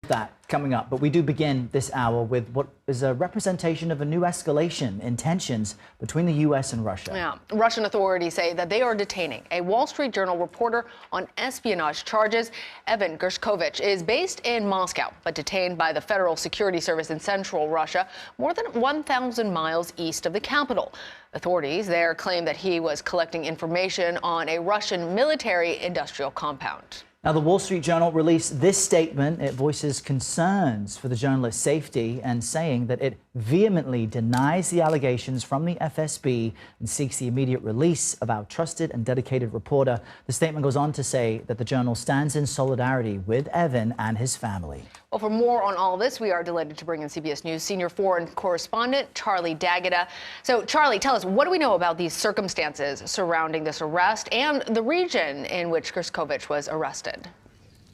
That coming up, but we do begin this hour with what is a representation of a new escalation in tensions between the U.S. and Russia. Yeah, Russian authorities say that they are detaining a Wall Street Journal reporter on espionage charges. Evan Gershkovich is based in Moscow, but detained by the Federal Security Service in central Russia, more than 1,000 miles east of the capital. Authorities there claim that he was collecting information on a Russian military-industrial compound. Now, the Wall Street Journal released this statement. It voices concerns for the journalist's safety and saying that it vehemently denies the allegations from the FSB and seeks the immediate release of our trusted and dedicated reporter. The statement goes on to say that the Journal stands in solidarity with Evan and his family. Well, for more on all this, we are delighted to bring in CBS News senior foreign correspondent Charlie D'Agata. So, Charlie, tell us, what do we know about these circumstances surrounding this arrest and the region in which Gershkovich was arrested?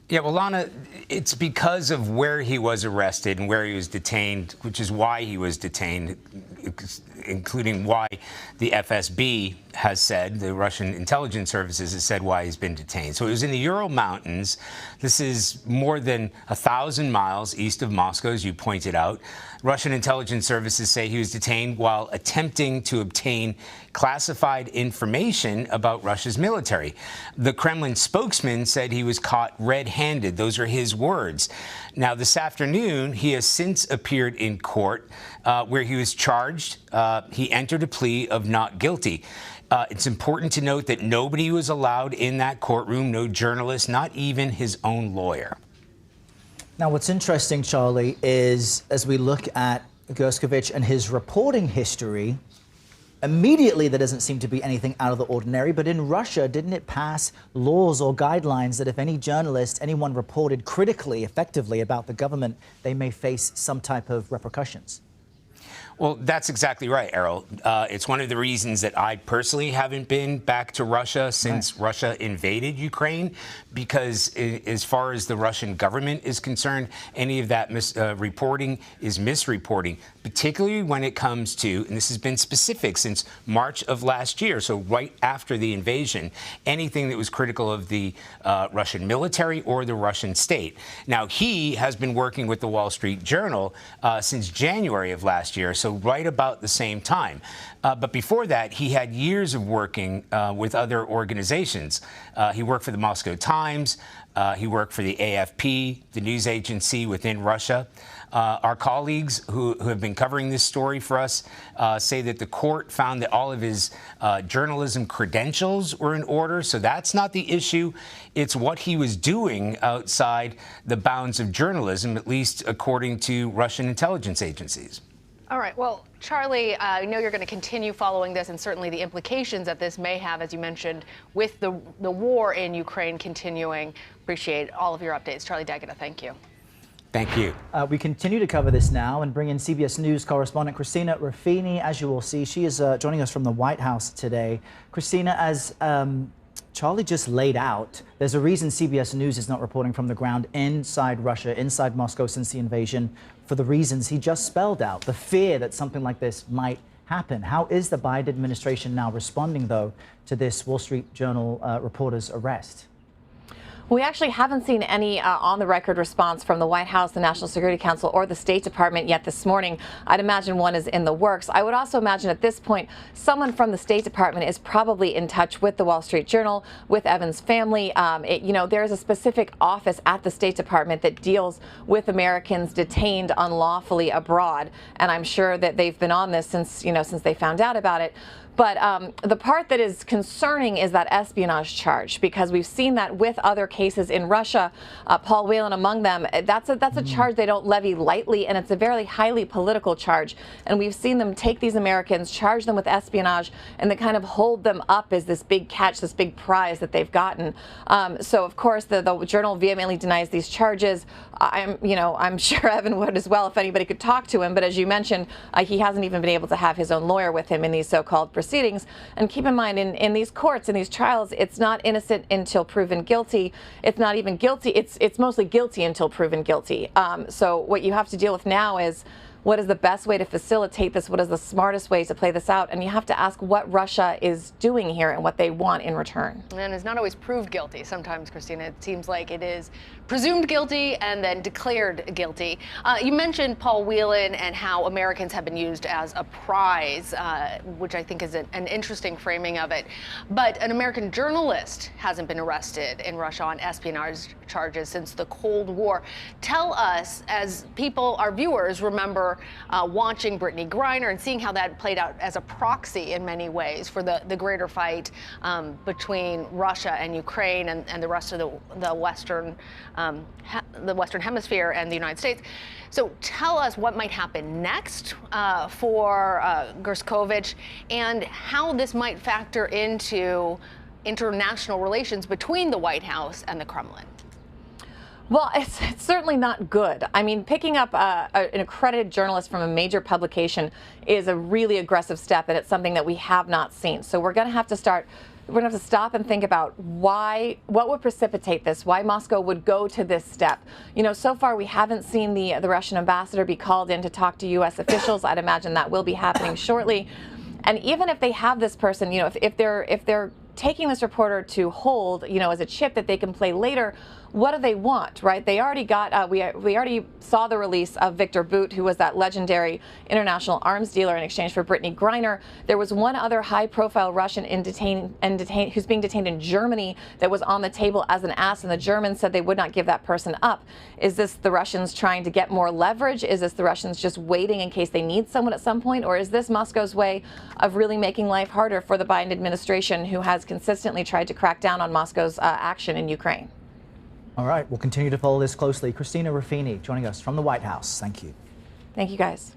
Yeah, well, Lana, it's because of where he was arrested and where he was detained, which is why he was detained, including why the FSB has said, the Russian intelligence services has said why he's been detained. So it was in the Ural Mountains. This is more than 1,000 miles east of Moscow, as you pointed out. Russian intelligence services say he was detained while attempting to obtain classified information about Russia's military. The Kremlin spokesman said he was caught red-handed. Those are his words. Now, this afternoon, he has since appeared in court where he was charged. He entered a plea of not guilty. It's important to note that nobody was allowed in that courtroom, no journalist, not even his own lawyer. Now, what's interesting, Charlie, is as we look at Gershkovich and his reporting history, immediately there doesn't seem to be anything out of the ordinary. But in Russia, didn't it pass laws or guidelines that if any journalist, anyone reported critically, effectively about the government, they may face some type of repercussions? Well, that's exactly right, Errol. It's one of the reasons that I personally haven't been back to Russia since Russia invaded Ukraine, because as far as the Russian government is concerned, any of that reporting is misreporting, particularly when it comes to, and this has been specific since March of last year, so right after the invasion, anything that was critical of the Russian military or the Russian state. Now, he has been working with the Wall Street Journal since January of last year, so right about the same time. But before that, he had years of working with other organizations. He worked for the Moscow Times. He worked for the AFP, the news agency within Russia. Our colleagues who have been covering this story for us say that the court found that all of his journalism credentials were in order. So that's not the issue. It's what he was doing outside the bounds of journalism, at least according to Russian intelligence agencies. All right. Well, Charlie, I know you're going to continue following this and certainly the implications that this may have, as you mentioned, with the war in Ukraine continuing. Appreciate all of your updates. Charlie D'Agata, thank you. Thank you. We continue to cover this now and bring in CBS News correspondent Christina Ruffini. As you will see, she is joining us from the White House today. Christina, as Charlie just laid out, there's a reason CBS News is not reporting from the ground inside Russia, inside Moscow since the invasion, for the reasons he just spelled out, the fear that something like this might happen. How is the Biden administration now responding, though, to this Wall Street Journal reporter's arrest? We actually haven't seen any on-the-record response from the White House, the National Security Council, or the State Department yet this morning. I'd imagine one is in the works. I would also imagine at this point, someone from the State Department is probably in touch with the Wall Street Journal, with Evan's family. There is a specific office at the State Department that deals with Americans detained unlawfully abroad, and I'm sure that they've been on this since they found out about it. But the part that is concerning is that espionage charge, because we've seen that with other cases in Russia, Paul Whelan among them. That's a charge they don't levy lightly, and it's a very highly political charge. And we've seen them take these Americans, charge them with espionage, and then kind of hold them up as this big catch, this big prize that they've gotten. So, of course, the Journal vehemently denies these charges. I'm sure Evan would as well if anybody could talk to him. But as you mentioned, he hasn't even been able to have his own lawyer with him in these so-called proceedings. And keep in mind, in these courts, in these trials, it's not innocent until proven guilty. It's not even guilty. It's mostly guilty until proven guilty. So what you have to deal with now is, what is the best way to facilitate this? What is the smartest way to play this out? And you have to ask what Russia is doing here and what they want in return. And it's not always proved guilty. Sometimes, Christina, it seems like it is presumed guilty and then declared guilty. You mentioned Paul Whelan and how Americans have been used as a prize, which I think is an interesting framing of it. But an American journalist hasn't been arrested in Russia on espionage charges since the Cold War. Tell us, as people, our viewers, remember watching Brittany Griner and seeing how that played out as a proxy in many ways for the greater fight between Russia and Ukraine and the rest of the Western Hemisphere and the United States. So tell us what might happen next for Gershkovich and how this might factor into international relations between the White House and the Kremlin. Well, it's certainly not good. I mean, picking up an accredited journalist from a major publication is a really aggressive step, and it's something that we have not seen. So we're going to have to stop and think about what would precipitate this, why Moscow would go to this step. You know, so far we haven't seen the Russian ambassador be called in to talk to U.S. officials. I'd imagine that will be happening shortly. And even if they have this person, you know, if they're taking this reporter to hold, you know, as a chip that they can play later, what do they want, right? They already got, we already saw the release of Victor Bout, who was that legendary international arms dealer, in exchange for Brittany Griner. There was one other high-profile Russian who's being detained in Germany that was on the table as an ass, and the Germans said they would not give that person up. Is this the Russians trying to get more leverage? Is this the Russians just waiting in case they need someone at some point? Or is this Moscow's way of really making life harder for the Biden administration, who has consistently tried to crack down on Moscow's action in Ukraine? All right, we'll continue to follow this closely. Christina Ruffini joining us from the White House. Thank you. Thank you, guys.